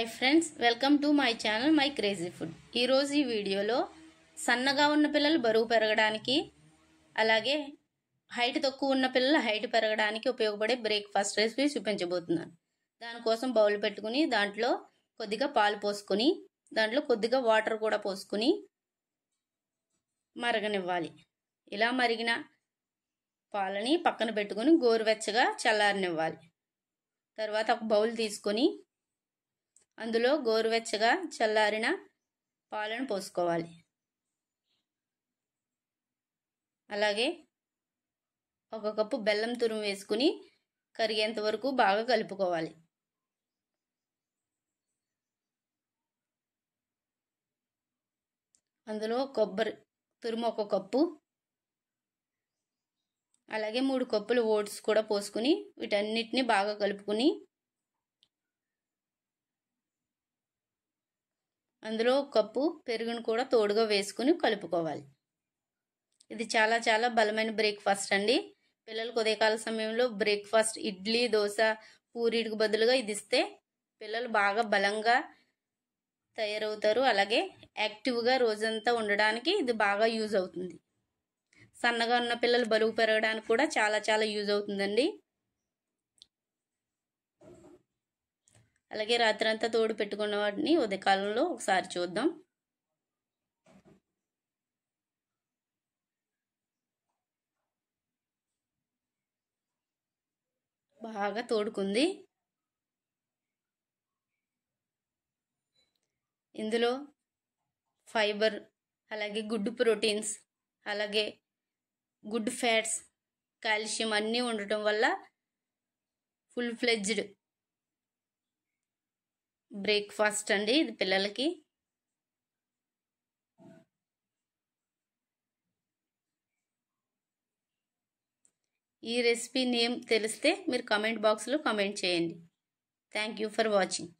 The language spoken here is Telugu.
Hi friends, welcome to my channel my crazy food. ఈరోజు ఈ వీడియోలో సన్నగా ఉన్న పిల్లలు బరువు పెరగడానికి, అలాగే హైట్ తక్కువ ఉన్న పిల్లలు హైట్ పెరగడానికి ఉపయోగపడే బ్రేక్ఫాస్ట్ రెసిపీ చూపించబోతున్నాను. దానికోసం బౌల్ పెట్టుకుని దాంట్లో కొద్దిగా పాలు పోసుకొని దాంట్లో కొద్దిగా వాటర్ కూడా పోసుకొని మరగనివ్వాలి. ఇలా మరిగిన పాలని పక్కన పెట్టుకుని గోరువెచ్చగా చల్లారనివ్వాలి. తర్వాత ఒక బౌల్ తీసుకొని అందులో గోరువెచ్చగా చల్లారిన పాలను పోసుకోవాలి. అలాగే ఒక కప్పు బెల్లం తురుము వేసుకుని కరిగేంత వరకు బాగా కలుపుకోవాలి. అందులో కొబ్బరి తురుము ఒక కప్పు, అలాగే 3 కప్పులు ఓట్స్ కూడా పోసుకుని వీటన్నిటిని బాగా కలుపుకుని అందులో 1 కప్పు పెరుగును కూడా తోడుగా వేసుకుని కలుపుకోవాలి. ఇది చాలా చాలా బలమైన బ్రేక్ఫాస్ట్ అండి. పిల్లలకు ఉదయకాల సమయంలో బ్రేక్ఫాస్ట్ ఇడ్లీ, దోశ, పూరీకి బదులుగా ఇది ఇస్తే పిల్లలు బాగా బలంగా తయారవుతారు. అలాగే యాక్టివ్గా రోజంతా ఉండడానికి ఇది బాగా యూజ్ అవుతుంది. సన్నగా ఉన్న పిల్లలు బరువు పెరగడానికి కూడా చాలా చాలా యూజ్ అవుతుందండి. అలాగే రాత్రంతా తోడు పెట్టుకున్న వాటిని ఉదయకాలంలో ఒకసారి చూద్దాం. బాగా తోడుకుంది. ఇందులో ఫైబర్, అలాగే గుడ్ ప్రోటీన్స్, అలాగే గుడ్ ఫ్యాట్స్, కాల్షియం అన్నీ ఉండటం వల్ల ఫుల్ ఫ్లెడ్జ్డ్ బ్రేక్ఫాస్ట్ అండి ఇది పిల్లలకి. ఈ రెసిపీ నేమ్ తెలిస్తే మీరు కామెంట్ బాక్స్లో కామెంట్ చేయండి. Thank you for watching.